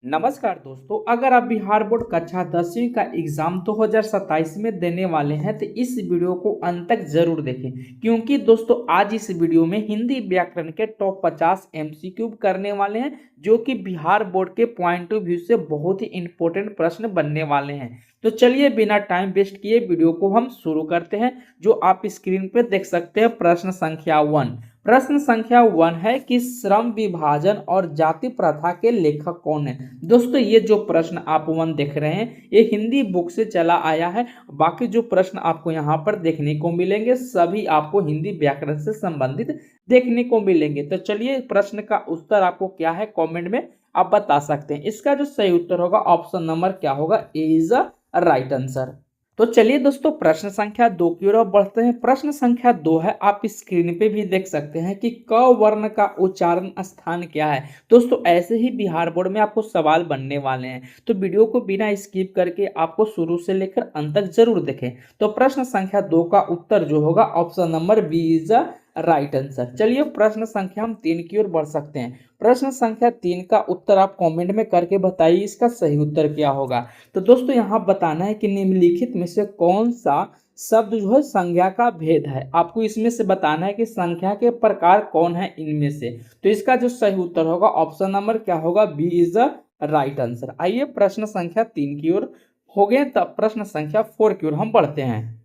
नमस्कार दोस्तों, अगर आप बिहार बोर्ड कक्षा 10वीं का एग्जाम 2027 में देने वाले हैं तो इस वीडियो को अंत तक जरूर देखें, क्योंकि दोस्तों आज इस वीडियो में हिंदी व्याकरण के टॉप 50 एमसीक्यू करने वाले हैं, जो कि बिहार बोर्ड के पॉइंट ऑफ व्यू से बहुत ही इंपॉर्टेंट प्रश्न बनने वाले हैं। तो चलिए बिना टाइम वेस्ट किए वीडियो को हम शुरू करते हैं। जो आप स्क्रीन पे देख सकते हैं, प्रश्न संख्या 1। प्रश्न संख्या 1 है कि श्रम विभाजन और जाति प्रथा के लेखक कौन है। दोस्तों ये जो प्रश्न आप 1 देख रहे हैं ये हिंदी बुक से चला आया है। बाकी जो प्रश्न आपको यहाँ पर देखने को मिलेंगे सभी आपको हिंदी व्याकरण से संबंधित देखने को मिलेंगे। तो चलिए प्रश्न का उत्तर आपको क्या है कमेंट में आप बता सकते हैं। इसका जो सही उत्तर होगा ऑप्शन नंबर क्या होगा, ए इज अ राइट आंसर। तो चलिए दोस्तों प्रश्न संख्या 2 की ओर बढ़ते हैं। प्रश्न संख्या 2 है, आप स्क्रीन पे भी देख सकते हैं कि क वर्ण का उच्चारण स्थान क्या है। दोस्तों ऐसे ही बिहार बोर्ड में आपको सवाल बनने वाले हैं, तो वीडियो को बिना स्किप करके आपको शुरू से लेकर अंत तक जरूर देखें। तो प्रश्न संख्या 2 का उत्तर जो होगा option number B is a right answer. चलिए प्रश्न संख्या हम 3 की ओर बढ़ सकते हैं। प्रश्न संख्या 3 का उत्तर आप कमेंट में करके बताइए इसका सही उत्तर क्या होगा। तो दोस्तों यहाँ बताना है कि निम्नलिखित में से कौन सा शब्द जो है संज्ञा का भेद है। आपको इसमें से बताना है कि संख्या के प्रकार कौन है इनमें से। तो इसका जो सही उत्तर होगा ऑप्शन नंबर क्या होगा, B is a right answer. आइए प्रश्न संख्या 3 की ओर हो गए, तब प्रश्न संख्या 4 की ओर हम बढ़ते हैं।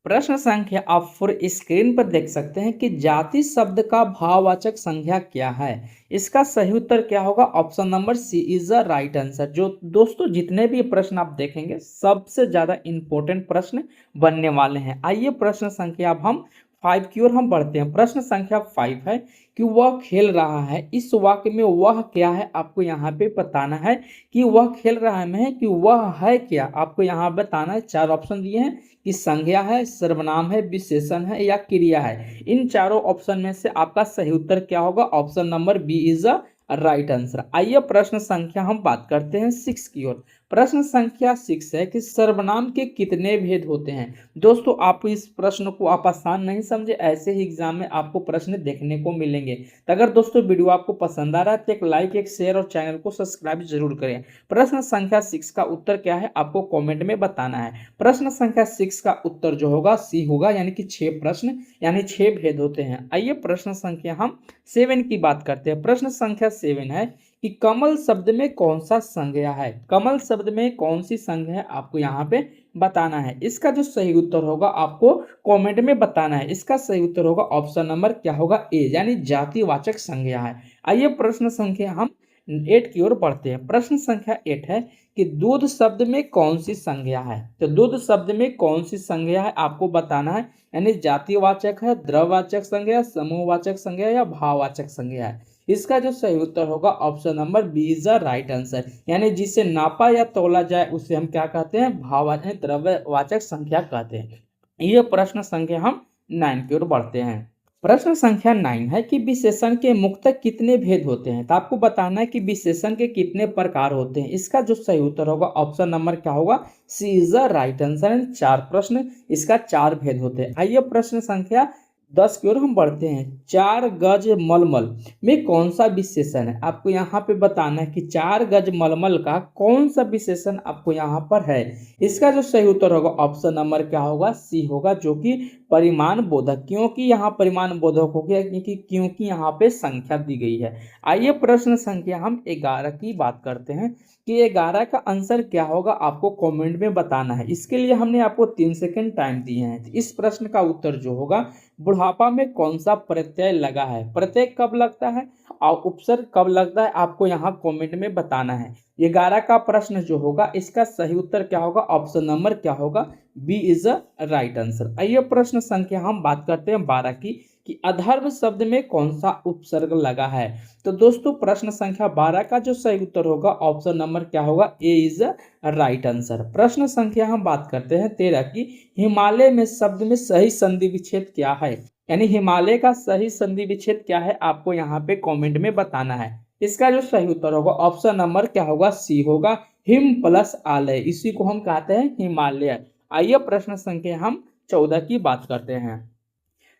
प्रश्न संख्या आप फोर स्क्रीन पर देख सकते हैं कि जाति शब्द का भाववाचक संज्ञा क्या है। इसका सही उत्तर क्या होगा, option number C is the right answer. जो दोस्तों जितने भी प्रश्न आप देखेंगे सबसे ज्यादा इंपॉर्टेंट प्रश्न बनने वाले हैं। आइए प्रश्न संख्या अब हम 5 की ओर हम बढ़ते हैं। प्रश्न संख्या 5 है कि वह खेल रहा है, इस वाक्य में वह क्या है आपको यहाँ पे बताना है कि वह खेल रहा है कि वह है क्या, आपको यहाँ बताना है। 4 ऑप्शन दिए हैं कि संज्ञा है, सर्वनाम है, विशेषण है या क्रिया है। इन चारों ऑप्शन में से आपका सही उत्तर क्या होगा, option number B is a right answer. आइए प्रश्न संख्या हम बात करते हैं 6 की ओर। प्रश्न संख्या 6 है कि सर्वनाम के कितने भेद होते हैं। दोस्तों आप इस प्रश्न को आप आसान नहीं समझे, ऐसे ही एग्जाम में आपको प्रश्न देखने को मिलेंगे। तो अगर दोस्तों वीडियो आपको पसंद आ रहा है तो एक लाइक, एक शेयर और चैनल को सब्सक्राइब जरूर करें। प्रश्न संख्या 6 का उत्तर क्या है आपको कमेंट में बताना है। प्रश्न संख्या 6 का उत्तर जो होगा सी होगा, यानी कि 6 प्रश्न यानी 6 भेद होते हैं। आइए प्रश्न संख्या हम 7 की बात करते हैं। प्रश्न संख्या 7 है कि कमल शब्द में कौन सा संज्ञा है। कमल शब्द में कौन सी संज्ञा है आपको यहाँ पे बताना है। इसका जो सही उत्तर होगा आपको कमेंट में बताना है। इसका सही उत्तर होगा ऑप्शन नंबर क्या होगा, ए यानी जातिवाचक संज्ञा है। आइए प्रश्न संख्या हम 8 की ओर बढ़ते हैं। प्रश्न संख्या 8 है कि दूध शब्द में कौन सी संज्ञा है। तो दूध शब्द में कौन सी संज्ञा है आपको बताना है, यानी जातिवाचक है, द्रववाचक संज्ञा, समूहवाचक संज्ञा या भाववाचक संज्ञा है। इसका जो सही उत्तर होगा option number B is the right answer, यानी जिसे नापा या तोला जाए उसे हम क्या कहते हैं, भाववाचक द्रव्यवाचक संख्या कहते हैं। ये प्रश्न संख्या हम 9 की ओर बढ़ते हैं। प्रश्न संख्या 9 है कि विशेषण के मुक्तक कितने भेद होते हैं। तो आपको बताना है कि विशेषण के कितने प्रकार होते हैं। इसका जो सही उत्तर होगा ऑप्शन नंबर क्या होगा, सी इज द राइट आंसर। 4 प्रश्न, इसका 4 भेद होते हैं। आइए प्रश्न संख्या 10 की ओर हम बढ़ते हैं। 4 गज मलमल में कौन सा विशेषण है आपको यहाँ पे बताना है कि 4 गज मलमल का कौन सा विशेषण आपको यहाँ पर है। इसका जो सही उत्तर होगा ऑप्शन नंबर क्या होगा, सी होगा, जो कि परिमाण बोधक। क्योंकि यहाँ परिमाण बोधक हो गया क्योंकि यहाँ पे संख्या दी गई है। आइए प्रश्न संख्या हम 11 की बात करते हैं कि 11 का आंसर क्या होगा आपको कमेंट में बताना है। इसके लिए हमने आपको 3 सेकंड टाइम दिए हैं। इस प्रश्न का उत्तर जो होगा, बुढ़ापा में कौन सा प्रत्यय लगा है, प्रत्यय कब लगता है और उपसर्ग कब लगता है आपको यहाँ कमेंट में बताना है। 11 का प्रश्न जो होगा इसका सही उत्तर क्या होगा, ऑप्शन नंबर क्या होगा, B is a right answer. आइए प्रश्न संख्या हम बात करते हैं 12 की कि अधर्म शब्द में कौन सा उपसर्ग लगा है। तो दोस्तों प्रश्न संख्या 12 का जो सही उत्तर होगा ऑप्शन नंबर क्या होगा, ए इज अ राइट आंसर। प्रश्न संख्या हम बात करते हैं 13 की, हिमालय में शब्द में सही संधि विच्छेद क्या है, यानी हिमालय का सही संधि विच्छेद क्या है आपको यहाँ पे कमेंट में बताना है। इसका जो सही उत्तर होगा ऑप्शन नंबर क्या होगा, सी होगा, हिम प्लस आलय, इसी को हम कहते हैं हिमालय। आइए प्रश्न संख्या हम 14 की बात करते हैं।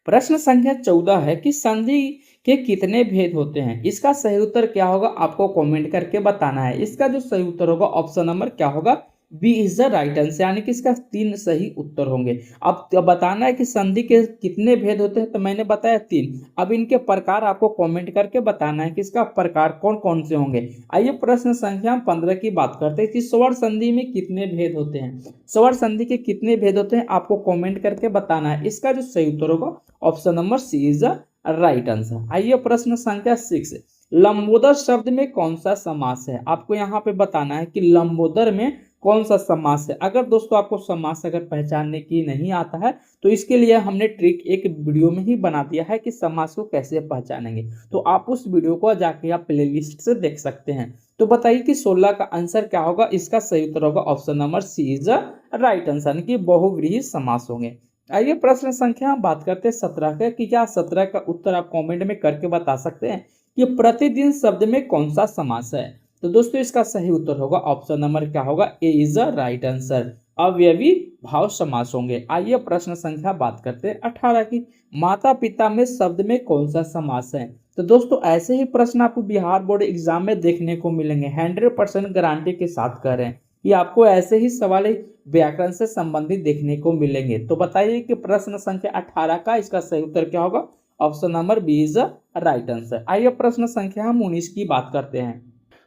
प्रश्न संख्या 14 है कि संधि के कितने भेद होते हैं? इसका सही उत्तर क्या होगा आपको कमेंट करके बताना है। इसका जो सही उत्तर होगा ऑप्शन नंबर क्या होगा, B is the right answer, यानी कि इसका 3 सही उत्तर होंगे। अब बताना है कि संधि के कितने भेद होते हैं, तो मैंने बताया 3। अब इनके प्रकार आपको कमेंट करके बताना है कि इसका प्रकार कौन कौन से होंगे। आइए प्रश्न संख्या 15 की बात करते हैं कि स्वर संधि में कितने भेद होते हैं। स्वर संधि के कितने भेद होते हैं आपको कमेंट करके बताना है। इसका जो सही उत्तर होगा option number C is the right answer. आइए प्रश्न संख्या 6, लंबोदर शब्द में कौन सा समास है? आपको यहाँ पे बताना है कि लंबोदर में कौन सा समास है। अगर दोस्तों आपको समास अगर पहचानने की नहीं आता है तो इसके लिए हमने ट्रिक एक वीडियो में ही बना दिया है कि समास को कैसे पहचानेंगे, तो आप उस वीडियो को जाके आप प्लेलिस्ट से देख सकते हैं। तो बताइए कि 16 का आंसर क्या होगा। इसका सही उत्तर होगा option number C is the right answer, यानी कि बहुव्रीहि समास होंगे। आइए प्रश्न संख्या हम बात करते हैं 17 का कि क्या 17 का उत्तर आप कमेंट में करके बता सकते हैं कि प्रतिदिन शब्द में कौन सा समास है। तो दोस्तों इसका सही उत्तर होगा ऑप्शन नंबर क्या होगा, ए इज द राइट आंसर, अवयवी भाव समास होंगे। आइए प्रश्न संख्या बात करते हैं 18 की, माता पिता में शब्द में कौन सा समास है। तो दोस्तों ऐसे ही प्रश्न आपको बिहार बोर्ड एग्जाम में देखने को मिलेंगे, 100% गारंटी के साथ कह रहे हैं कि आपको ऐसे ही सवाल व्याकरण से संबंधित देखने को मिलेंगे। तो बताइए कि प्रश्न संख्या 18 का इसका सही उत्तर क्या होगा, option number B is the right answer. आइए प्रश्न संख्या हम 19 की बात करते हैं।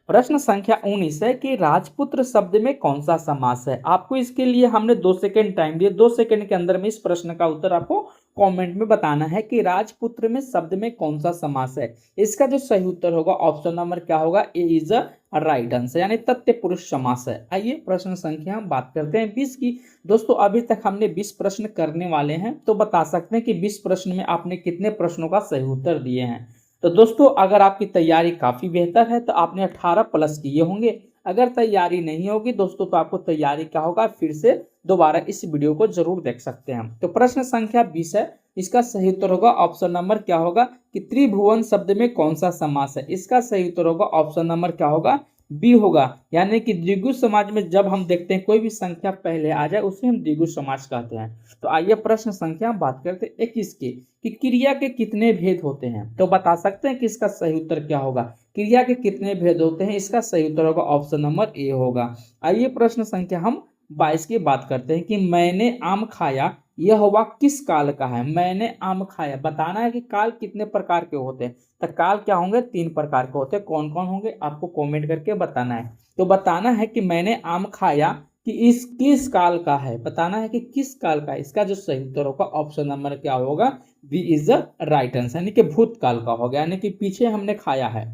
प्रश्न संख्या 19 है कि राजपुत्र शब्द में कौन सा समास है। आपको इसके लिए हमने 2 सेकंड टाइम दिए, 2 सेकंड के अंदर में इस प्रश्न का उत्तर आपको कमेंट में बताना है कि राजपुत्र में शब्द में कौन सा समास है। इसका जो सही उत्तर होगा ऑप्शन नंबर क्या होगा, ए इज अ राइट आंसर, यानी तथ्य पुरुष समास है। आइए प्रश्न संख्या हम बात करते हैं 20 की। दोस्तों अभी तक हमने 20 प्रश्न करने वाले हैं, तो बता सकते हैं कि 20 प्रश्न में आपने कितने प्रश्नों का सही उत्तर दिए हैं। तो दोस्तों अगर आपकी तैयारी काफ़ी बेहतर है तो आपने 18 प्लस किए होंगे। अगर तैयारी नहीं होगी दोस्तों तो आपको तैयारी क्या होगा, फिर से दोबारा इस वीडियो को जरूर देख सकते हैं। तो प्रश्न संख्या 20 है, इसका सही उत्तर होगा ऑप्शन नंबर क्या होगा कि त्रिभुवन शब्द में कौन सा समास है। इसका सही उत्तर होगा ऑप्शन नंबर क्या होगा, बी होगा, यानी कि द्विगु समाज में जब हम देखते हैं कोई भी संख्या पहले आ जाए उसे हम द्विगु समाज कहते हैं। तो आइए प्रश्न संख्या बात करते हैं 21 की कि क्रिया के कितने भेद होते हैं। तो बता सकते हैं कि इसका सही उत्तर क्या होगा, क्रिया के कितने भेद होते हैं। इसका सही उत्तर होगा ऑप्शन नंबर ए होगा। आइए प्रश्न संख्या हम 22 की बात करते हैं कि मैंने आम खाया, यह वाक्य किस काल का है। मैंने आम खाया, बताना है कि काल कितने प्रकार के होते हैं। तो काल क्या होंगे, 3 प्रकार के होते हैं। कौन कौन होंगे आपको कमेंट करके बताना है। तो बताना है कि मैंने आम खाया कि इस किस काल का है, बताना है कि किस काल का है। इसका जो सही उत्तर होगा ऑप्शन नंबर क्या होगा, B is the right answer, यानी कि भूतकाल का हो गया, यानी कि पीछे हमने खाया है।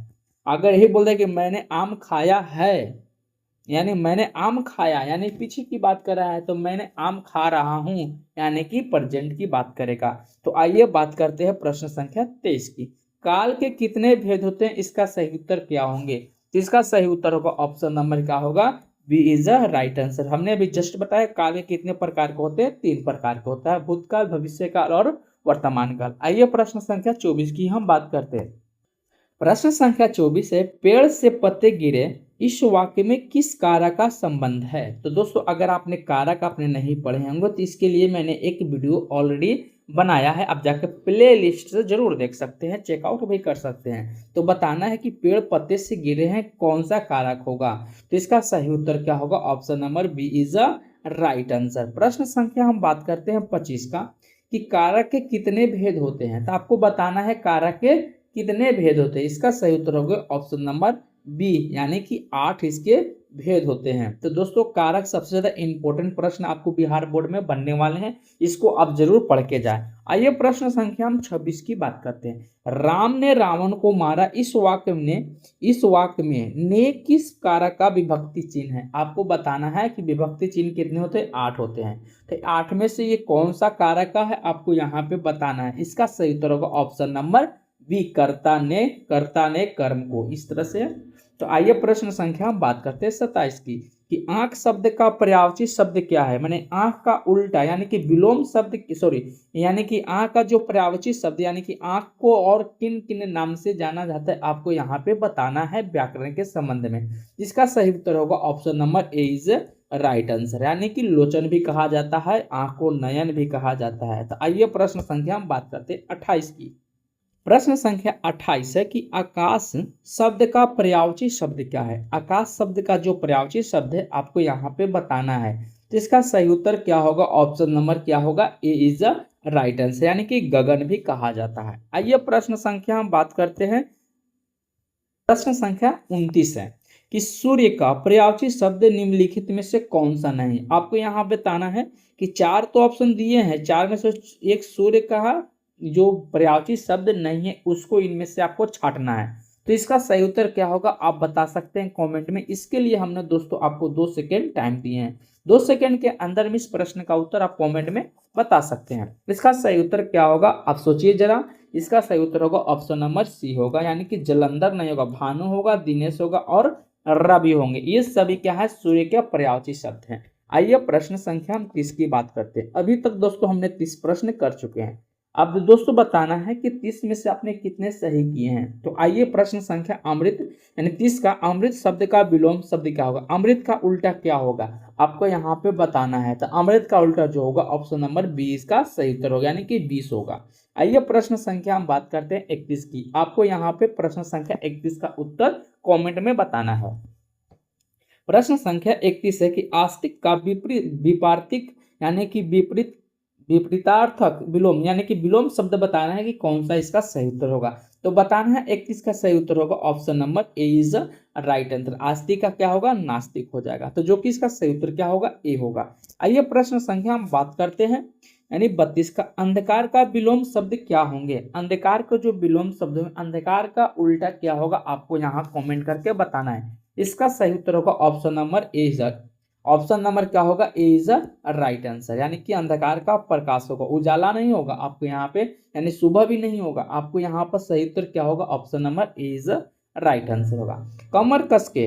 अगर यही बोल दे कि मैंने आम खाया है, यानी मैंने आम खाया यानी पीछे की बात कर रहा है, तो मैंने आम खा रहा हूं यानी कि प्रेजेंट की बात करेगा। तो आइए बात करते हैं प्रश्न संख्या 23 की, काल के कितने भेद होते हैं। इसका सही उत्तर क्या होंगे। तो इसका सही उत्तर होगा ऑप्शन नंबर क्या होगा, B is the right answer. हमने अभी जस्ट बताया काल के कितने प्रकार के होते हैं, 3 प्रकार के होता है, भूतकाल, भविष्य काल और वर्तमान काल। आइए प्रश्न संख्या 24 की हम बात करते हैं। प्रश्न संख्या 24 है, पेड़ से पत्ते गिरे इस वाक्य में किस कारक का संबंध है। तो दोस्तों अगर आपने कारक आपने नहीं पढ़े होंगे तो इसके लिए मैंने एक वीडियो ऑलरेडी बनाया है, आप जाकर प्ले लिस्ट से जरूर देख सकते हैं, चेकआउट भी कर सकते हैं। तो बताना है कि पेड़ पत्ते से गिरे हैं कौन सा कारक होगा। तो इसका सही उत्तर क्या होगा, option number B is a right answer. प्रश्न संख्या हम बात करते हैं 25 का कि कारक के कितने भेद होते हैं। तो आपको बताना है कारक के कितने भेद होते हैं। इसका सही उत्तर होगा ऑप्शन नंबर बी, यानी कि 8 इसके भेद होते हैं। तो दोस्तों कारक सबसे ज्यादा इंपॉर्टेंट प्रश्न आपको बिहार बोर्ड में बनने वाले हैं, इसको आप जरूर पढ़ के जाए। आइए प्रश्न संख्या हम 26 की बात करते हैं। राम ने रावण को मारा इस वाक्य में ने किस कारक का विभक्ति चिन्ह है। आपको बताना है कि विभक्ति चिन्ह कितने होते हैं, 8 होते हैं। तो 8 में से ये कौन सा कारक का है आपको यहाँ पे बताना है। इसका सही उत्तर होगा ऑप्शन नंबर बी, कर्ता ने कर्म को, इस तरह से। तो आइए प्रश्न संख्या हम बात करते हैं 27 की कि आंख शब्द का पर्यायवाची शब्द क्या है। मैंने आंख का उल्टा यानी कि विलोम शब्द, सॉरी, यानी कि आंख का जो पर्यायवाची शब्द यानी कि आंख को और किन किन नाम से जाना जाता है आपको यहाँ पे बताना है व्याकरण के संबंध में। इसका सही उत्तर होगा option number A is right answer, यानी कि लोचन भी कहा जाता है, आंख को नयन भी कहा जाता है। तो आइए प्रश्न संख्या हम बात करते हैं 28 की प्रश्न संख्या 28 है कि आकाश शब्द का पर्यायवाची शब्द क्या है। आकाश शब्द का जो पर्यायवाची शब्द है आपको यहाँ पे बताना है। तो इसका सही उत्तर क्या होगा, ऑप्शन नंबर क्या होगा, ए इज द राइट आंसर, यानी कि गगन भी कहा जाता है। आइए प्रश्न संख्या हम बात करते हैं। प्रश्न संख्या 29 है कि सूर्य का पर्यायवाची शब्द निम्नलिखित में से कौन सा नहीं। आपको यहाँ बताना है कि चार तो ऑप्शन दिए हैं, चार में से एक सूर्य का जो पर्यायवाची शब्द नहीं है उसको इनमें से आपको छांटना है। तो इसका सही उत्तर क्या होगा आप बता सकते हैं कमेंट में। इसके लिए हमने दोस्तों आपको 2 सेकेंड टाइम दिए हैं। 2 सेकेंड के अंदर में इस प्रश्न का उत्तर आप कमेंट में बता सकते हैं। इसका सही उत्तर क्या होगा आप सोचिए जरा। इसका सही उत्तर होगा ऑप्शन नंबर सी होगा, यानी कि जलंधर नहीं होगा, भानु होगा, दिनेश होगा और रवि होंगे। ये सभी क्या है, सूर्य के पर्यायवाची शब्द हैं। आइए प्रश्न संख्या हम 30 की बात करते हैं। अभी तक दोस्तों हमने 30 प्रश्न कर चुके हैं। अब दोस्तों बताना है कि 30 में से आपने कितने सही किए हैं। तो आइए प्रश्न संख्या अमृत, यानी 30 का अमृत शब्द का विलोम शब्द क्या होगा, अमृत का उल्टा क्या होगा आपको यहाँ पे बताना है। तो अमृत का उल्टा जो होगा ऑप्शन नंबर 20 का सही उत्तर होगा, यानी कि 20 होगा। आइए प्रश्न संख्या हम बात करते हैं 31 की। आपको यहाँ पे प्रश्न संख्या 31 का उत्तर कमेंट में बताना है। प्रश्न संख्या 31 है कि आस्तिक का विपरीत विपार्थिक यानी कि विपरीत विपरीतार्थक विलोम यानी कि विलोम शब्द बताना है कि कौन सा इसका सही उत्तर होगा। तो बताना है 31 का सही उत्तर होगा option number A is right answer. आस्तिक का क्या होगा, नास्तिक हो जाएगा। तो जो कि इसका सही उत्तर क्या होगा, ए होगा। आइए प्रश्न संख्या हम बात करते हैं, यानी 32 का अंधकार का विलोम शब्द क्या होंगे। अंधकार का जो विलोम शब्द है, अंधकार का उल्टा क्या होगा आपको यहाँ कमेंट करके बताना है। इसका सही उत्तर होगा option number A is, option number क्या होगा, ए इज राइट आंसर, यानी कि अंधकार का प्रकाश होगा, उजाला नहीं होगा आपको यहाँ पे, यानी सुबह भी नहीं होगा आपको यहाँ पर। सही उत्तर क्या होगा, option number A is right answer होगा। कमर कस के,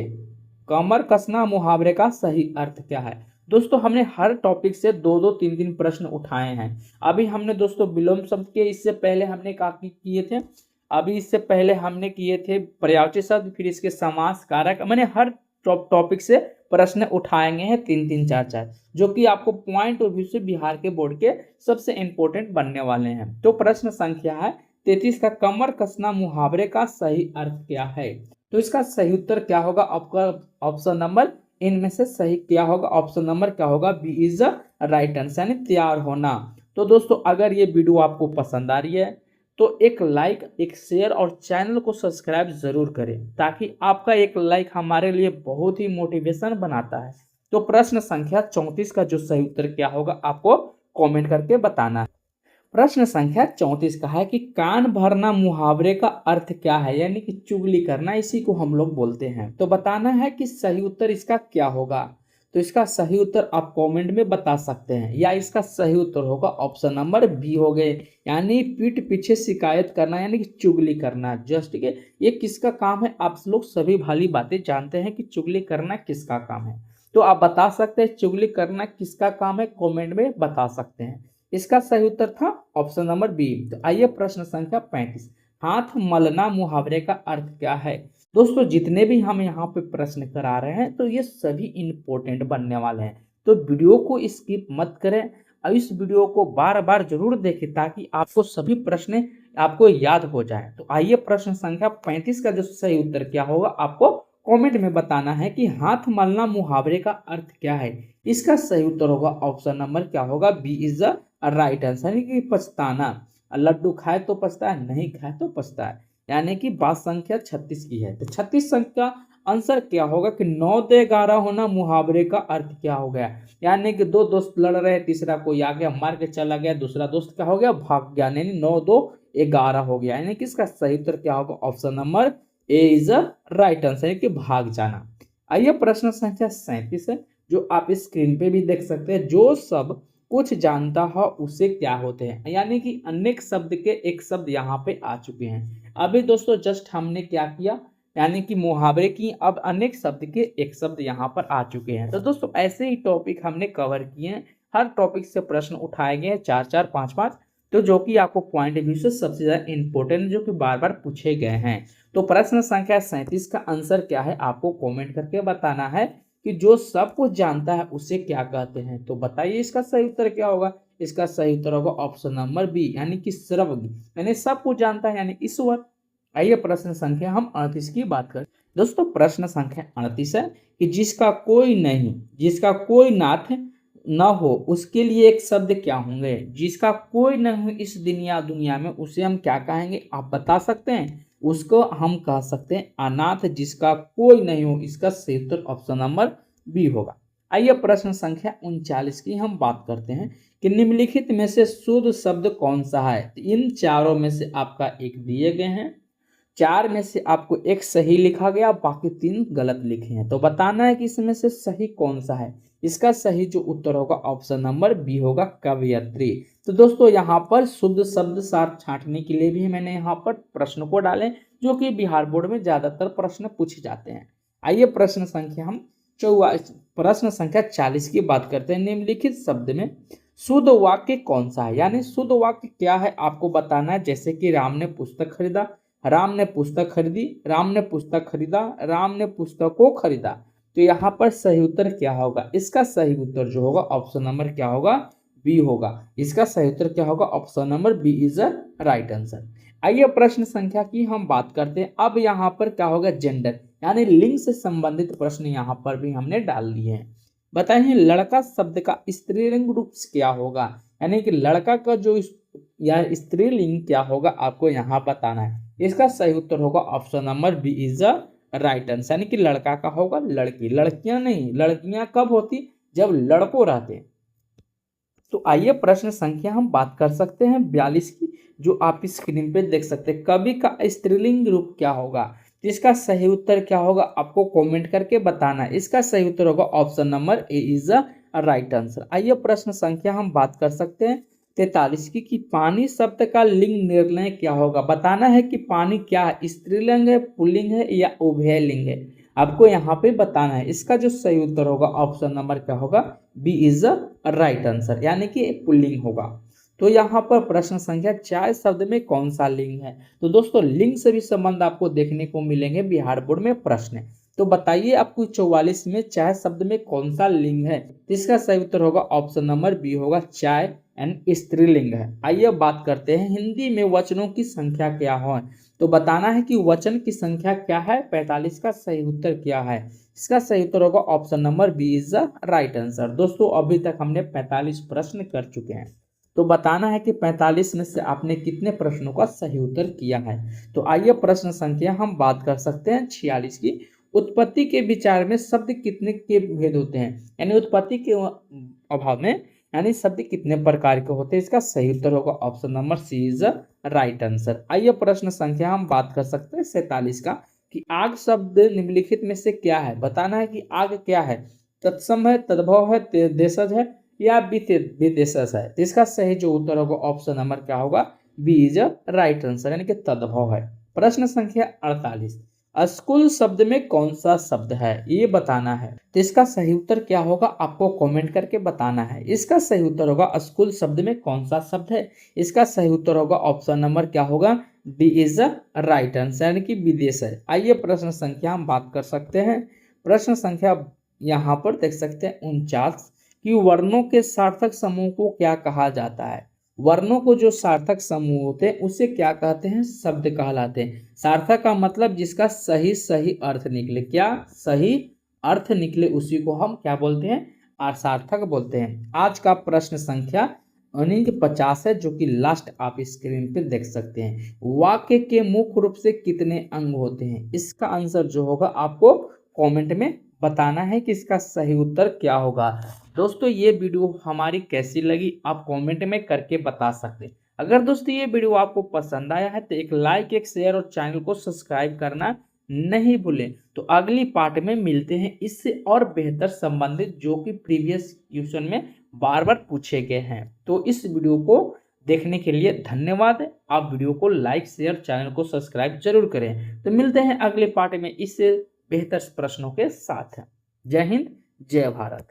कमर कसना मुहावरे का सही अर्थ क्या है। दोस्तों हमने हर टॉपिक से 2-2 3-3 प्रश्न उठाए हैं। अभी हमने दोस्तों विलोम शब्द के, इससे पहले हमने किए थे, अभी इससे पहले हमने किए थे पर्यायवाची शब्द, फिर इसके समास कारक। मैंने हर टॉपिक से प्रश्न उठाएंगे हैं 3-3 4-4, जो कि आपको पॉइंट ऑफ व्यू से बिहार के बोर्ड के सबसे इंपॉर्टेंट बनने वाले हैं। तो प्रश्न संख्या है 33 का कमर कसना मुहावरे का सही अर्थ क्या है। तो इसका सही उत्तर क्या होगा आपका, ऑप्शन नंबर इनमें से सही क्या होगा, ऑप्शन नंबर क्या होगा, B is the right answer, यानी तैयार होना। तो दोस्तों अगर ये वीडियो आपको पसंद आ रही है तो एक लाइक, एक शेयर और चैनल को सब्सक्राइब जरूर करें, ताकि आपका एक लाइक हमारे लिए बहुत ही मोटिवेशन बनाता है। तो प्रश्न संख्या 34 का जो सही उत्तर क्या होगा आपको कमेंट करके बताना है। प्रश्न संख्या 34 का है कि कान भरना मुहावरे का अर्थ क्या है, यानी कि चुगली करना, इसी को हम लोग बोलते हैं। तो बताना है कि सही उत्तर इसका क्या होगा। तो इसका सही उत्तर आप कमेंट में बता सकते हैं, या इसका सही उत्तर होगा ऑप्शन नंबर बी हो गए, यानी पीठ पीछे शिकायत करना, यानी कि चुगली करना। जस्ट के ये किसका काम है, आप लोग सभी भाली बातें जानते हैं कि चुगली करना किसका काम है। तो आप बता सकते हैं चुगली करना किसका काम है, कमेंट में बता सकते हैं। इसका सही उत्तर था ऑप्शन नंबर बी। तो आइए प्रश्न संख्या 35, हाथ मलना मुहावरे का अर्थ क्या है। दोस्तों जितने भी हम यहाँ पे प्रश्न करा रहे हैं तो ये सभी इंपॉर्टेंट बनने वाले हैं। तो वीडियो को स्किप मत करें और इस वीडियो को बार बार जरूर देखें, ताकि आपको सभी प्रश्न आपको याद हो जाए। तो आइए प्रश्न संख्या 35 का जो सही उत्तर क्या होगा आपको कमेंट में बताना है कि हाथ मलना मुहावरे का अर्थ क्या है। इसका सही उत्तर होगा ऑप्शन नंबर क्या होगा, B is the right answer, यानी कि पछताना। लड्डू खाए तो पछता है, नहीं खाए तो पछता है, यानी कि बात संख्या 36 की है। तो 36 संख्या आंसर क्या होगा कि 9 दे 11 होना मुहावरे का अर्थ क्या हो गया, यानी कि दो दोस्त लड़ रहे, तीसरा कोई आ गया मार के चला गया, दूसरा दोस्त क्या हो गया, भाग गया, यानी 9 2 11 हो गया, यानी कि इसका सही उत्तर क्या होगा, option number A is a right answer, यानी कि भाग जाना। आइए प्रश्न संख्या 37 है, जो आप स्क्रीन पे भी देख सकते हैं। जो सब कुछ जानता हो उसे क्या होते हैं, यानी कि अनेक शब्द के एक शब्द यहाँ पे आ चुके हैं। अभी दोस्तों जस्ट हमने क्या किया, यानी कि मुहावरे की, अब अनेक शब्द के एक शब्द यहाँ पर आ चुके हैं। तो दोस्तों ऐसे ही टॉपिक हमने कवर किए हैं, हर टॉपिक से प्रश्न उठाए गए हैं 4-4 5-5, तो जो कि आपको पॉइंट ऑफ व्यू से सबसे ज्यादा इंपॉर्टेंट, जो कि बार बार पूछे गए हैं। तो प्रश्न संख्या 37 का आंसर क्या है आपको कमेंट करके बताना है कि जो सब कुछ जानता है उसे क्या कहते हैं। तो बताइए इसका सही उत्तर क्या होगा। इसका सही उत्तर होगा ऑप्शन नंबर बी, यानी कि सर्वज्ञ, यानी सब कुछ जानता है, यानी ईश्वर। आइए प्रश्न संख्या हम 38 की बात करें। दोस्तों प्रश्न संख्या 38 है कि जिसका कोई नाथ न हो उसके लिए एक शब्द क्या होंगे। जिसका कोई नहीं हो इस दुनिया में उसे हम क्या कहेंगे, आप बता सकते हैं। उसको हम कह सकते हैं अनाथ, जिसका कोई नहीं हो। इसका सही उत्तर ऑप्शन नंबर बी होगा। आइए प्रश्न संख्या 39 की हम बात करते हैं कि निम्नलिखित में से शुद्ध शब्द कौन सा है। इन चारों में से आपका एक दिए गए हैं, चार में से आपको एक सही लिखा गया, बाकी तीन गलत लिखे हैं। तो बताना है कि इसमें से सही कौन सा है। इसका सही जो उत्तर होगा ऑप्शन नंबर बी होगा, कवयित्री। तो दोस्तों यहाँ पर शुद्ध शब्द सार छांटने के लिए भी मैंने यहाँ पर प्रश्न को डाले, जो कि बिहार बोर्ड में ज्यादातर प्रश्न पूछे जाते हैं। आइए प्रश्न संख्या हम 40 की बात करते हैं। निम्नलिखित शब्द में शुद्ध वाक्य कौन सा है, यानी शुद्ध वाक्य क्या है आपको बताना है। जैसे कि राम ने पुस्तक खरीदा, राम ने पुस्तक खरीदी, राम ने पुस्तक खरीदा, राम ने पुस्तक को खरीदा। तो यहाँ पर सही उत्तर क्या होगा। इसका सही उत्तर जो होगा ऑप्शन नंबर क्या होगा, बी होगा। इसका सही उत्तर क्या होगा, option number B is a right answer. आइए प्रश्न संख्या की हम बात करते हैं। अब यहाँ पर क्या होगा, जेंडर, यानी लिंग से संबंधित प्रश्न यहाँ पर भी हमने डाल दिए हैं। बताइए लड़का शब्द का स्त्रीलिंग रूप क्या होगा, यानी कि लड़का का जो या स्त्रीलिंग क्या होगा आपको यहाँ बताना है। इसका सही उत्तर होगा option number B is a right answer, यानी कि लड़का का होगा लड़की, लड़कियां नहीं। लड़कियां कब होती, जब लड़कों रहते। तो आइए प्रश्न संख्या हम बात कर सकते हैं 42 की, जो आप स्क्रीन पे देख सकते हैं। कवि का स्त्रीलिंग रूप क्या होगा। इसका सही उत्तर क्या होगा आपको कमेंट करके बताना है। इसका सही उत्तर होगा option number A is a right answer. आइए प्रश्न संख्या हम बात कर सकते हैं 43 की, कि पानी शब्द का लिंग निर्णय क्या होगा। बताना है कि पानी क्या है, स्त्रीलिंग है, पुल्लिंग है या उभयलिंग है। आपको यहाँ पे बताना है। इसका जो सही उत्तर होगा ऑप्शन नंबर क्या होगा, B is a right answer, यानी कि पुल्लिंग होगा। तो यहाँ पर प्रश्न संख्या 4 शब्द में कौन सा लिंग है। तो दोस्तों लिंग से भी संबंध आपको देखने को मिलेंगे बिहार बोर्ड में प्रश्न। तो बताइए आपको 44 में चाय शब्द में कौन सा लिंग है। इसका सही उत्तर होगा ऑप्शन नंबर बी होगा, चाय एंड स्त्रीलिंग है। आइए बात करते हैं हिंदी में वचनों की संख्या क्या है। तो बताना है कि वचन की संख्या क्या है। 45 का सही उत्तर क्या है। इसका सही उत्तर होगा option number B is the right answer. दोस्तों अभी तक हमने 45 प्रश्न कर चुके हैं। तो बताना है कि 45 में से आपने कितने प्रश्नों का सही उत्तर किया है। तो आइए प्रश्न संख्या हम बात कर सकते हैं 46 की। उत्पत्ति के विचार में शब्द कितने के भेद होते हैं, यानी उत्पत्ति के अभाव में यानी शब्द कितने प्रकार के होते हैं। इसका सही उत्तर होगा option number C is right answer. आइए प्रश्न संख्या हम बात कर सकते हैं 47 का, कि आग शब्द निम्नलिखित में से क्या है। बताना है कि आग क्या है, तत्सम है, तद्भव है, देशज है या विदेशज है। तो इसका सही जो उत्तर होगा ऑप्शन नंबर क्या होगा, बी इज राइट आंसर, यानी कि तद्भव है। प्रश्न संख्या 48, स्कूल शब्द में कौन सा शब्द है ये बताना है। तो इसका सही उत्तर क्या होगा आपको कमेंट करके बताना है। इसका सही उत्तर होगा स्कूल शब्द में कौन सा शब्द है। इसका सही उत्तर होगा ऑप्शन नंबर क्या होगा, डी इज राइट आंसर, यानी कि विदेश है। आइए प्रश्न संख्या हम बात कर सकते हैं। प्रश्न संख्या यहाँ पर देख सकते हैं 49, कि वर्णों के सार्थक समूह को क्या कहा जाता है। वर्णों को जो सार्थक समूह होते हैं उसे क्या कहते हैं, शब्द कहलाते हैं। सार्थक का मतलब जिसका सही सही अर्थ निकले, क्या सही अर्थ निकले उसी को हम क्या बोलते हैं, सार्थक बोलते हैं। आज का प्रश्न संख्या 50 है, जो कि लास्ट आप स्क्रीन पे देख सकते हैं। वाक्य के मुख्य रूप से कितने अंग होते हैं। इसका आंसर जो होगा आपको कमेंट में बताना है कि इसका सही उत्तर क्या होगा। दोस्तों ये वीडियो हमारी कैसी लगी आप कमेंट में करके बता सकते हैं। अगर दोस्तों ये वीडियो आपको पसंद आया है तो एक लाइक, एक शेयर और चैनल को सब्सक्राइब करना नहीं भूलें। तो अगली पार्ट में मिलते हैं इससे और बेहतर संबंधित, जो कि प्रीवियस क्वेश्चन में बार बार पूछे गए हैं। तो इस वीडियो को देखने के लिए धन्यवाद। आप वीडियो को लाइक, शेयर, चैनल को सब्सक्राइब जरूर करें। तो मिलते हैं अगले पार्ट में इससे बेहतर प्रश्नों के साथ। जय हिंद, जय भारत।